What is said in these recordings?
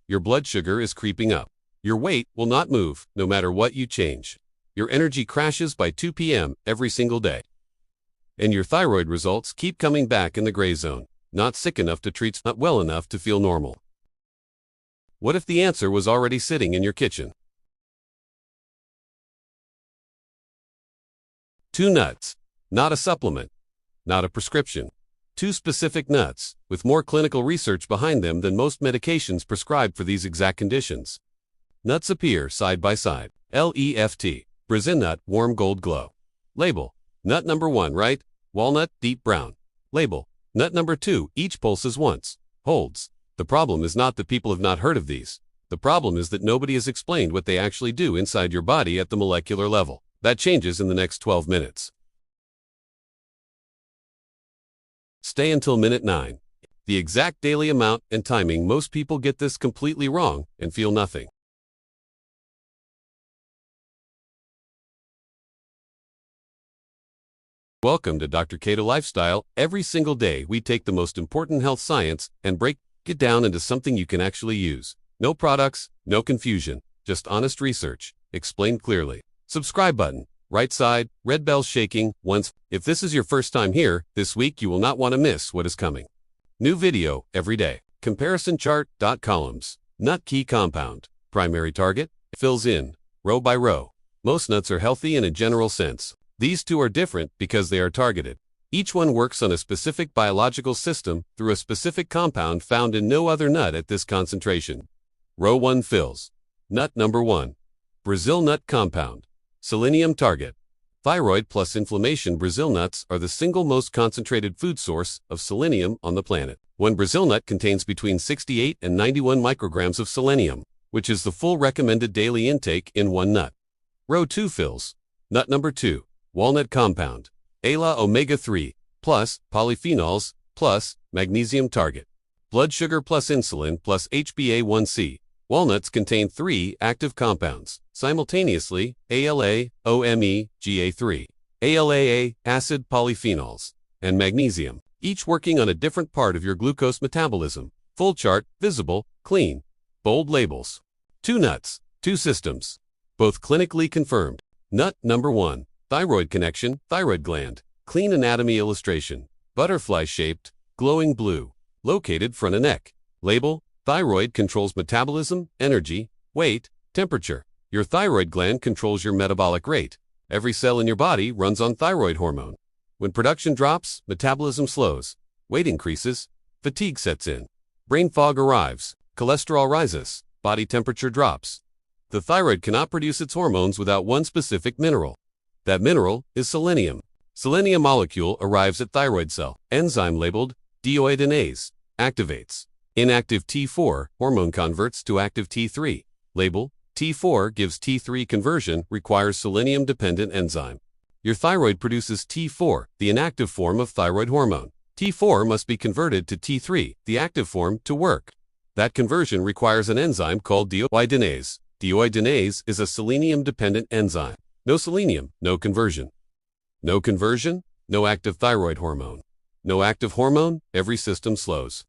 your blood sugar is creeping up. Your weight will not move, no matter what you change. Your energy crashes by 2 p.m. every single day. And your thyroid results keep coming back in the gray zone. Not sick enough to treat, not well enough to feel normal. What if the answer was already sitting in your kitchen? 2 nuts. Not a supplement. Not a prescription. 2 specific nuts, with more clinical research behind them than most medications prescribed for these exact conditions. Nuts appear side by side. Left. Brazil nut, warm gold glow. Label. Nut number 1, right? Walnut, deep brown. Label. Nut number 2, each pulses once. Holds. The problem is not that people have not heard of these. The problem is that nobody has explained what they actually do inside your body at the molecular level. That changes in the next 12 minutes. Stay until minute 9. The exact daily amount and timing. Most people get this completely wrong and feel nothing. Welcome to Dr. Keto Lifestyle. Every single day we take the most important health science and break it down into something you can actually use. No products, no confusion, just honest research, explained clearly. Subscribe button, right side, red bell shaking once. If this is your first time here, this week you will not want to miss what is coming. New video every day. Comparison chart. Columns. Nut key compound. Primary target. Fills in, row by row. Most nuts are healthy in a general sense. These 2 are different because they are targeted. Each one works on a specific biological system through a specific compound found in no other nut at this concentration. Row 1 fills. Nut number 1. Brazil nut compound. Selenium target. Thyroid plus inflammation. Brazil nuts are the single most concentrated food source of selenium on the planet. One Brazil nut contains between 68 and 91 micrograms of selenium, which is the full recommended daily intake in one nut. Row 2 fills. Nut number 2. Walnut compound. ALA omega-3 plus polyphenols plus magnesium target. Blood sugar plus insulin plus HbA1c. Walnuts contain 3 active compounds simultaneously: ALA, OME, GA3, ALAA, acid polyphenols, and magnesium, each working on a different part of your glucose metabolism. Full chart, visible, clean, bold labels. 2 nuts, 2 systems, both clinically confirmed. Nut number 1. Thyroid connection, thyroid gland, clean anatomy illustration, butterfly-shaped, glowing blue, located front of neck. Label: thyroid controls metabolism, energy, weight, temperature. Your thyroid gland controls your metabolic rate. Every cell in your body runs on thyroid hormone. When production drops, metabolism slows, weight increases, fatigue sets in, brain fog arrives, cholesterol rises, body temperature drops. The thyroid cannot produce its hormones without one specific mineral. That mineral is selenium. Selenium molecule arrives at thyroid cell. Enzyme labeled deiodinase activates. Inactive T4 hormone converts to active T3. Label: T4 gives T3 conversion, requires selenium-dependent enzyme. Your thyroid produces T4, the inactive form of thyroid hormone. T4 must be converted to T3, the active form, to work. That conversion requires an enzyme called deiodinase. Deiodinase is a selenium-dependent enzyme. No selenium, no conversion. No conversion, no active thyroid hormone. No active hormone, every system slows.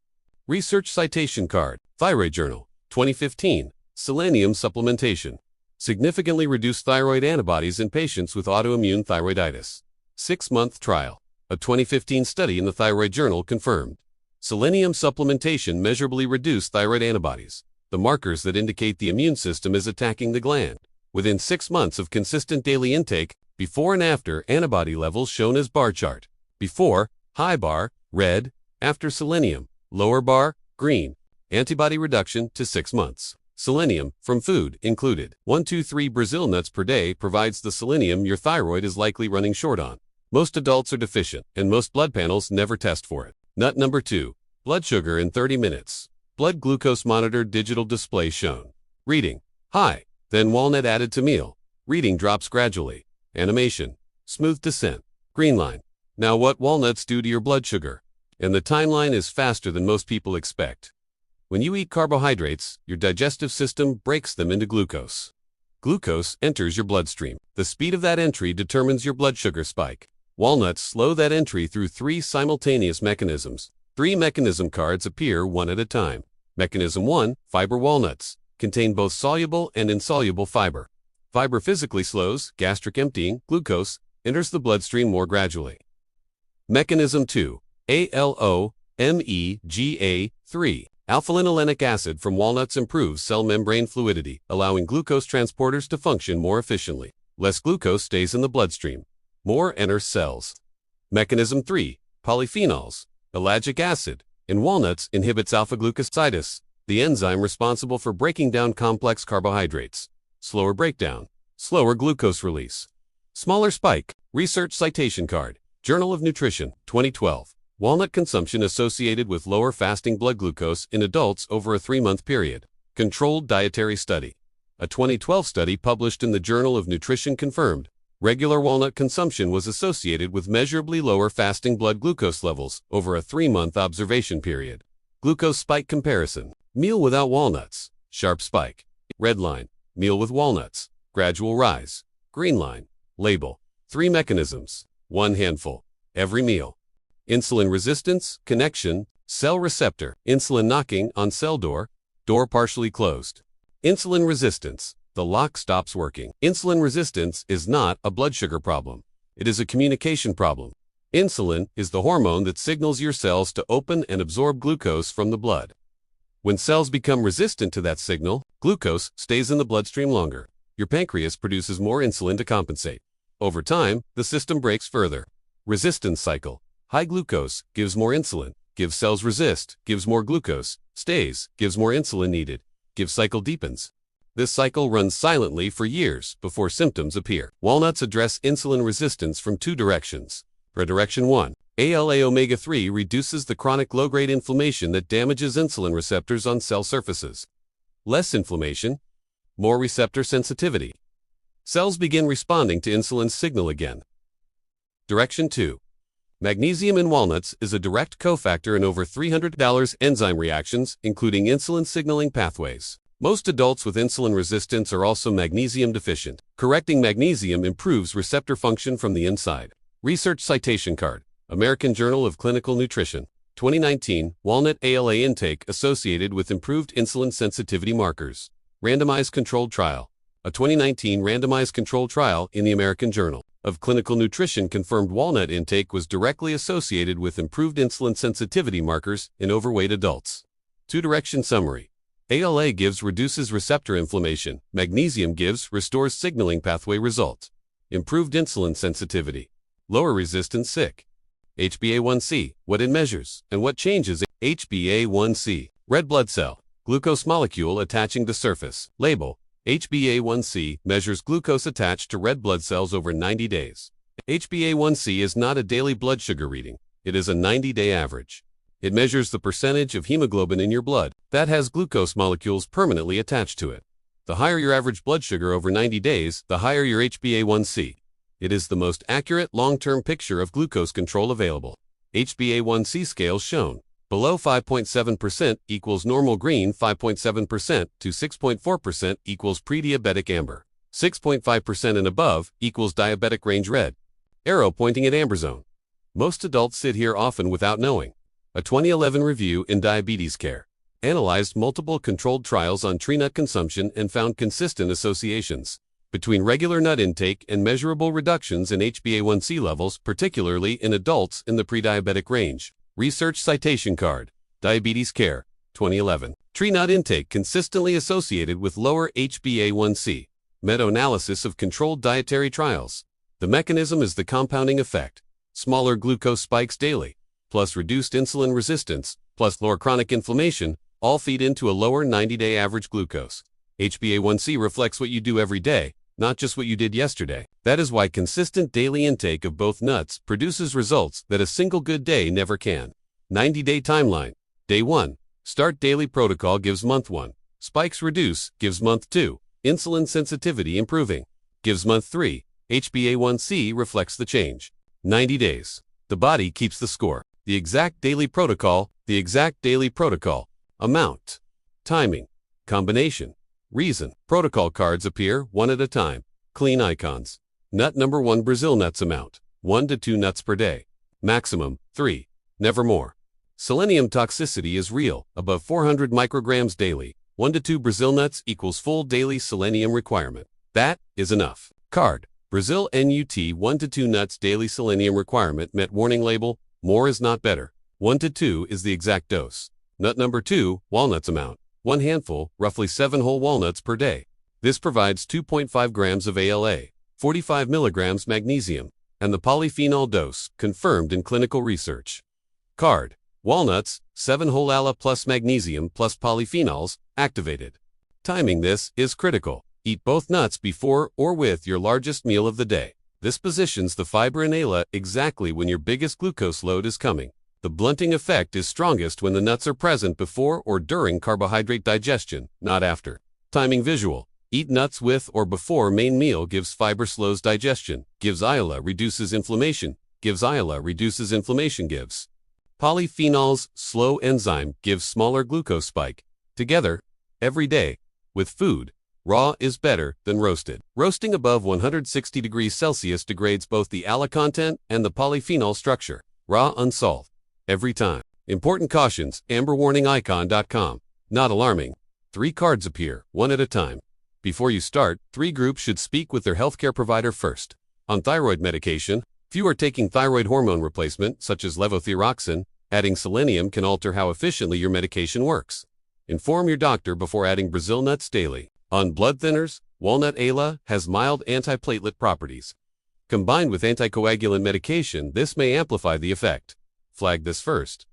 Research citation card. Thyroid Journal, 2015. Selenium supplementation. Significantly reduced thyroid antibodies in patients with autoimmune thyroiditis. 6-month trial. A 2015 study in the Thyroid Journal confirmed. Selenium supplementation measurably reduced thyroid antibodies, the markers that indicate the immune system is attacking the gland. Within 6 months of consistent daily intake, before and after antibody levels shown as bar chart. Before, high bar, red; after selenium, lower bar, green. Antibody reduction to 6 months. Selenium, from food, included. 1 to 3 Brazil nuts per day provides the selenium your thyroid is likely running short on. Most adults are deficient, and most blood panels never test for it. Nut number 2. Blood sugar in 30 minutes. Blood glucose monitored digital display shown. Reading: high. Then walnut added to meal. Reading drops gradually. Animation: smooth descent. Green line. Now what walnuts do to your blood sugar? And the timeline is faster than most people expect. When you eat carbohydrates, your digestive system breaks them into glucose. Glucose enters your bloodstream. The speed of that entry determines your blood sugar spike. Walnuts slow that entry through 3 simultaneous mechanisms. 3 mechanism cards appear one at a time. Mechanism 1. Fiber walnuts contain both soluble and insoluble fiber. Fiber physically slows gastric emptying, glucose enters the bloodstream more gradually. Mechanism 2. ALO-MEGA3. Alpha-linolenic acid from walnuts improves cell membrane fluidity, allowing glucose transporters to function more efficiently. Less glucose stays in the bloodstream. More enters cells. Mechanism 3. Polyphenols. Ellagic acid in walnuts inhibits alpha-glucosidase, the enzyme responsible for breaking down complex carbohydrates. Slower breakdown. Slower glucose release. Smaller spike. Research citation card. Journal of Nutrition, 2012. Walnut consumption associated with lower fasting blood glucose in adults over a 3-month period. Controlled dietary study. A 2012 study published in the Journal of Nutrition confirmed regular walnut consumption was associated with measurably lower fasting blood glucose levels over a 3-month observation period. Glucose spike comparison. Meal without walnuts. Sharp spike. Red line. Meal with walnuts. Gradual rise. Green line. Label. 3 mechanisms. 1 handful. Every meal. Insulin resistance, connection, cell receptor. Insulin knocking on cell door. Door partially closed. Insulin resistance. The lock stops working. Insulin resistance is not a blood sugar problem. It is a communication problem. Insulin is the hormone that signals your cells to open and absorb glucose from the blood. When cells become resistant to that signal, glucose stays in the bloodstream longer. Your pancreas produces more insulin to compensate. Over time, the system breaks further. Resistance cycle. High glucose gives more insulin, gives cells resist, gives more glucose, stays, gives more insulin needed, gives cycle deepens. This cycle runs silently for years before symptoms appear. Walnuts address insulin resistance from 2 directions. For direction 1, ALA omega-3 reduces the chronic low-grade inflammation that damages insulin receptors on cell surfaces. Less inflammation, more receptor sensitivity. Cells begin responding to insulin's signal again. Direction 2. Magnesium in walnuts is a direct cofactor in over $300 enzyme reactions, including insulin signaling pathways. Most adults with insulin resistance are also magnesium deficient. Correcting magnesium improves receptor function from the inside. Research citation card. American Journal of Clinical Nutrition. 2019, walnut ALA intake associated with improved insulin sensitivity markers. Randomized controlled trial. A 2019 randomized controlled trial in the American Journal of Clinical Nutrition confirmed walnut intake was directly associated with improved insulin sensitivity markers in overweight adults. 2-direction summary. ALA gives reduces receptor inflammation. Magnesium gives restores signaling pathway result. Improved insulin sensitivity. Lower resistance sick. HbA1c, what it measures, and what changes. HbA1c, red blood cell, glucose molecule attaching to surface. Label, HbA1c measures glucose attached to red blood cells over 90 days. HbA1c is not a daily blood sugar reading, it is a 90-day average. It measures the percentage of hemoglobin in your blood that has glucose molecules permanently attached to it. The higher your average blood sugar over 90 days, the higher your HbA1c. It is the most accurate long-term picture of glucose control available. HbA1c scales shown. Below 5.7% equals normal green, 5.7% to 6.4% equals pre-diabetic amber. 6.5% and above equals diabetic range red. Arrow pointing at amber zone. Most adults sit here often without knowing. A 2011 review in Diabetes Care analyzed multiple controlled trials on tree nut consumption and found consistent associations between regular nut intake and measurable reductions in HbA1c levels, particularly in adults in the pre-diabetic range. Research citation card. Diabetes Care, 2011. Tree nut intake consistently associated with lower HbA1c. Meta-analysis of controlled dietary trials. The mechanism is the compounding effect. Smaller glucose spikes daily, plus reduced insulin resistance, plus lower chronic inflammation, all feed into a lower 90-day average glucose. HbA1c reflects what you do every day, not just what you did yesterday. That is why consistent daily intake of both nuts produces results that a single good day never can. 90-day timeline. Day 1. Start daily protocol gives month 1. Spikes reduce gives month 2. Insulin sensitivity improving gives month 3. HbA1c reflects the change. 90 days. The body keeps the score. The exact daily protocol. Amount. Timing. Combination. Reason. Protocol cards appear one at a time. Clean icons. Nut number 1 Brazil nuts amount. 1 to 2 nuts per day. Maximum 3. Never more. Selenium toxicity is real, above 400 micrograms daily. 1 to 2 Brazil nuts equals full daily selenium requirement. That is enough. Card. Brazil NUT 1 to 2 nuts daily selenium requirement met warning label, more is not better. 1 to 2 is the exact dose. Nut number 2, walnuts amount. 1 handful, roughly 7 whole walnuts per day. This provides 2.5 grams of ALA, 45 milligrams magnesium, and the polyphenol dose, confirmed in clinical research. Card. Walnuts, 7 whole ALA plus magnesium plus polyphenols, activated. Timing this is critical. Eat both nuts before or with your largest meal of the day. This positions the fiber in ALA exactly when your biggest glucose load is coming. The blunting effect is strongest when the nuts are present before or during carbohydrate digestion, not after. Timing visual. Eat nuts with or before main meal gives fiber slows digestion, gives ALA reduces inflammation, gives ALA reduces inflammation gives. Polyphenols, slow enzyme, gives smaller glucose spike. Together, every day, with food, raw is better than roasted. Roasting above 160 degrees Celsius degrades both the ALA content and the polyphenol structure. Raw unsolved. Every time. Important cautions, amberwarningicon.com. Not alarming. 3 cards appear, one at a time. Before you start, 3 groups should speak with their healthcare provider first. On thyroid medication, few are taking thyroid hormone replacement, such as levothyroxine. Adding selenium can alter how efficiently your medication works. Inform your doctor before adding Brazil nuts daily. On blood thinners, walnut ALA has mild antiplatelet properties. Combined with anticoagulant medication, this may amplify the effect. Flag this first.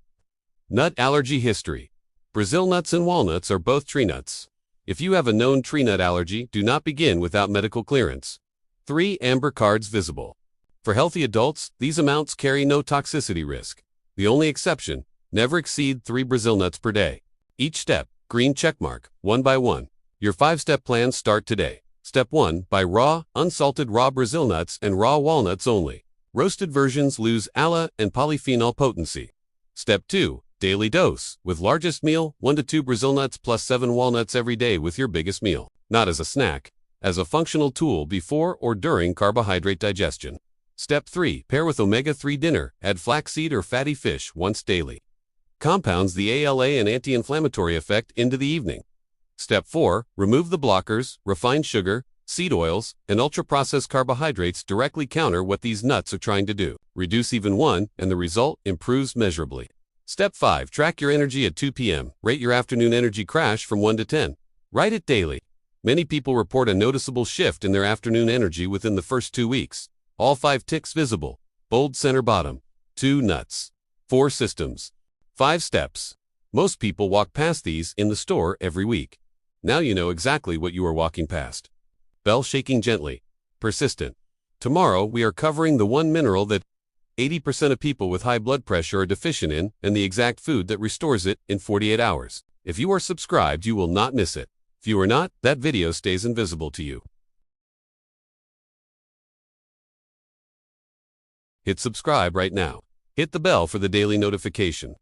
Nut allergy history. Brazil nuts and walnuts are both tree nuts. If you have a known tree nut allergy, do not begin without medical clearance. 3 amber cards visible. For healthy adults, these amounts carry no toxicity risk. The only exception, never exceed 3 Brazil nuts per day. Each step, green checkmark, 1 by 1. Your 5-step plans start today. Step 1, buy raw, unsalted raw Brazil nuts and raw walnuts only. Roasted versions lose ALA and polyphenol potency. Step 2, daily dose. With largest meal, 1 to 2 Brazil nuts plus 7 walnuts every day with your biggest meal. Not as a snack, as a functional tool before or during carbohydrate digestion. Step 3, pair with omega-3 dinner. Add flaxseed or fatty fish once daily. Compounds the ALA and anti-inflammatory effect into the evening. Step 4, remove the blockers, refined sugar, seed oils, and ultra-processed carbohydrates directly counter what these nuts are trying to do. Reduce even one, and the result improves measurably. Step 5, track your energy at 2 p.m. Rate your afternoon energy crash from 1 to 10. Write it daily. Many people report a noticeable shift in their afternoon energy within the first 2 weeks. All 5 ticks visible. Bold center bottom. 2 nuts. 4 systems. 5 steps. Most people walk past these in the store every week. Now you know exactly what you are walking past. Bell shaking gently. Persistent. Tomorrow we are covering the one mineral that 80% of people with high blood pressure are deficient in and the exact food that restores it in 48 hours. If you are subscribed, you will not miss it. If you are not, that video stays invisible to you. Hit subscribe right now. Hit the bell for the daily notification.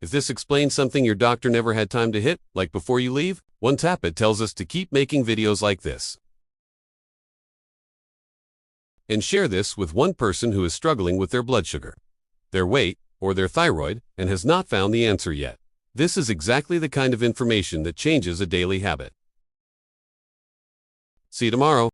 If this explains something your doctor never had time to hit, like before you leave, one tap it tells us to keep making videos like this. And share this with one person who is struggling with their blood sugar, their weight, or their thyroid, and has not found the answer yet. This is exactly the kind of information that changes a daily habit. See you tomorrow.